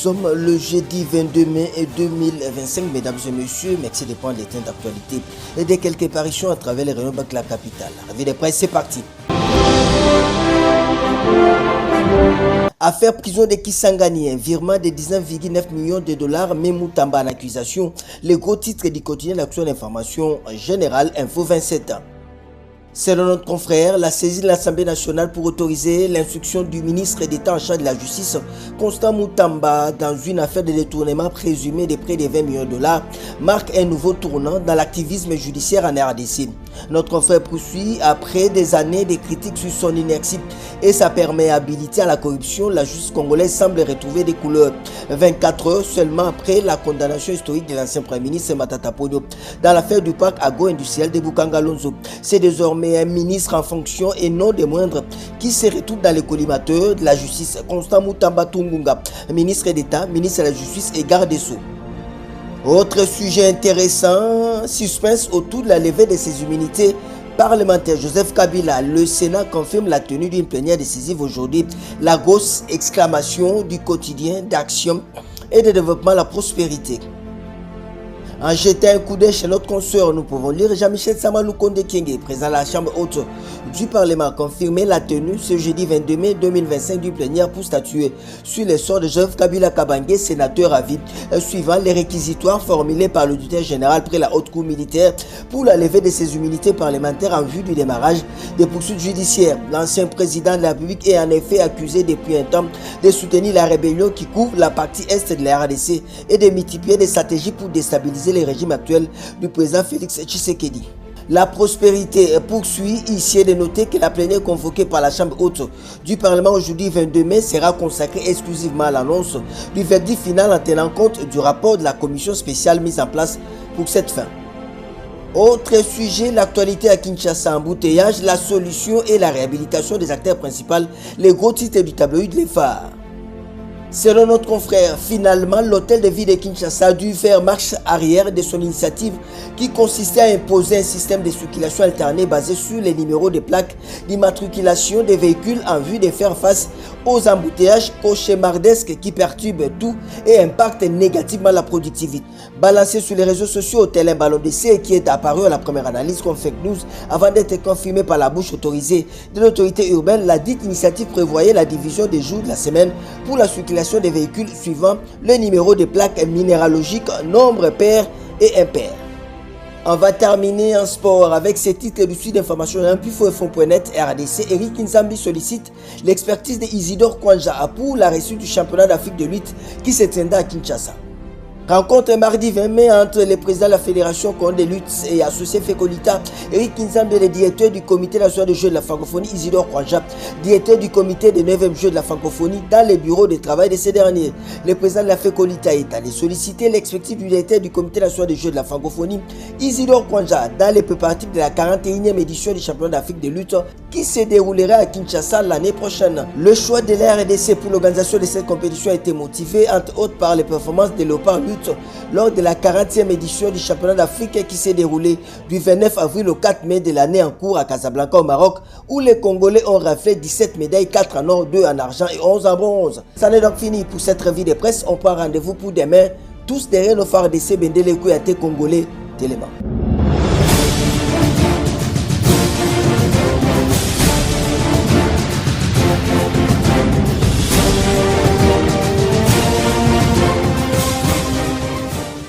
sommes le jeudi 22 mai 2025, mesdames et messieurs. Merci de prendre les temps d'actualité et de quelques apparitions à travers les rayons de la capitale. Revue de presse, c'est parti. Affaire prison de Kisangani, virement de 19,9 millions de dollars, Memou Tamba en accusation. Les gros titres du quotidien d'Action d'information générale, Info 27. Selon notre confrère, la saisie de l'Assemblée nationale pour autoriser l'instruction du ministre d'État en charge de la justice, Constant Moutamba, dans une affaire de détournement présumé de près de 20 millions de dollars, marque un nouveau tournant dans l'activisme judiciaire en RDC. Notre confrère poursuit, après des années de critiques sur son inertie et sa perméabilité à la corruption, la justice congolaise semble retrouver des couleurs. 24 heures seulement après la condamnation historique de l'ancien Premier ministre Matata Ponyo dans l'affaire du parc agro-industriel de Bukanga-Lonzo. C'est désormais un ministre en fonction et non des moindres qui se retrouve dans les collimateurs de la justice, Constant Moutamba Tungunga, ministre d'État, ministre de la Justice et garde des Sceaux. Autre sujet intéressant, suspense autour de la levée de ses immunités parlementaires. Joseph Kabila, le Sénat confirme la tenue d'une plénière décisive aujourd'hui. La grosse exclamation du quotidien d'Action et de développement La Prospérité. En jetant un coup d'œil chez notre consoeur, nous pouvons lire Jean-Michel Samalou Konde Kenge, président de la Chambre haute du Parlement, a confirmé la tenue ce jeudi 22 mai 2025 du plénière pour statuer sur le sort de Joseph Kabila Kabange, sénateur à vie, suivant les réquisitoires formulés par l'auditeur général près la haute cour militaire pour la levée de ses immunités parlementaires en vue du démarrage des poursuites judiciaires. L'ancien président de la République est en effet accusé depuis un temps de soutenir la rébellion qui couvre la partie est de la RDC et de multiplier des stratégies pour déstabiliser le régime actuel du président Félix Tshisekedi. La Prospérité poursuit ici de noter que la plénière convoquée par la Chambre haute du Parlement aujourd'hui 22 mai sera consacrée exclusivement à l'annonce du verdict final en tenant compte du rapport de la commission spéciale mise en place pour cette fin. Autre sujet, l'actualité à Kinshasa, embouteillage, la solution et la réhabilitation des acteurs principaux, les gros titres du tabloïd Les Phares. Selon notre confrère, finalement, l'hôtel de ville de Kinshasa a dû faire marche arrière de son initiative qui consistait à imposer un système de circulation alterné basé sur les numéros de plaques d'immatriculation des véhicules en vue de faire face aux embouteillages cauchemardesques qui perturbent tout et impactent négativement la productivité. Balancé sur les réseaux sociaux, tel un ballon d'essai qui est apparu à la première analyse comme fake news avant d'être confirmé par la bouche autorisée de l'autorité urbaine, la dite initiative prévoyait la division des jours de la semaine pour la circulation des véhicules suivant le numéro de plaques minéralogiques, nombre pair et impair. On va terminer en sport avec ces titres du site d'information info.net. RDC. Eric Nzambi sollicite l'expertise de Isidore Kwanja pour la réussite du championnat d'Afrique de lutte qui se tiendra à Kinshasa. Rencontre mardi 20 mai entre le président de la Fédération congolaise de lutte et associé Fekolita, Eric Nzambi, le directeur du comité national de jeux de la francophonie, Isidore Kwanja, directeur du comité des 9e jeux de la francophonie, dans les bureaux de travail de ces derniers. Le président de la Fekolita est allé solliciter l'expertise du directeur du comité national de jeux de la francophonie, Isidore Kwanja, dans les préparatifs de la 41e édition du championnat d'Afrique de lutte qui se déroulera à Kinshasa l'année prochaine. Le choix de la RDC pour l'organisation de cette compétition a été motivé entre autres par les performances de Léopard lors de la 40e édition du championnat d'Afrique qui s'est déroulé du 29 avril au 4 mai de l'année en cours à Casablanca au Maroc, où les Congolais ont raflé 17 médailles, 4 en or, 2 en argent et 11 en bronze. Ça n'est donc fini pour cette revue de presse. On prend rendez-vous pour demain, tous derrière nos phares de Bendele Kouyaté Congolais Téléma.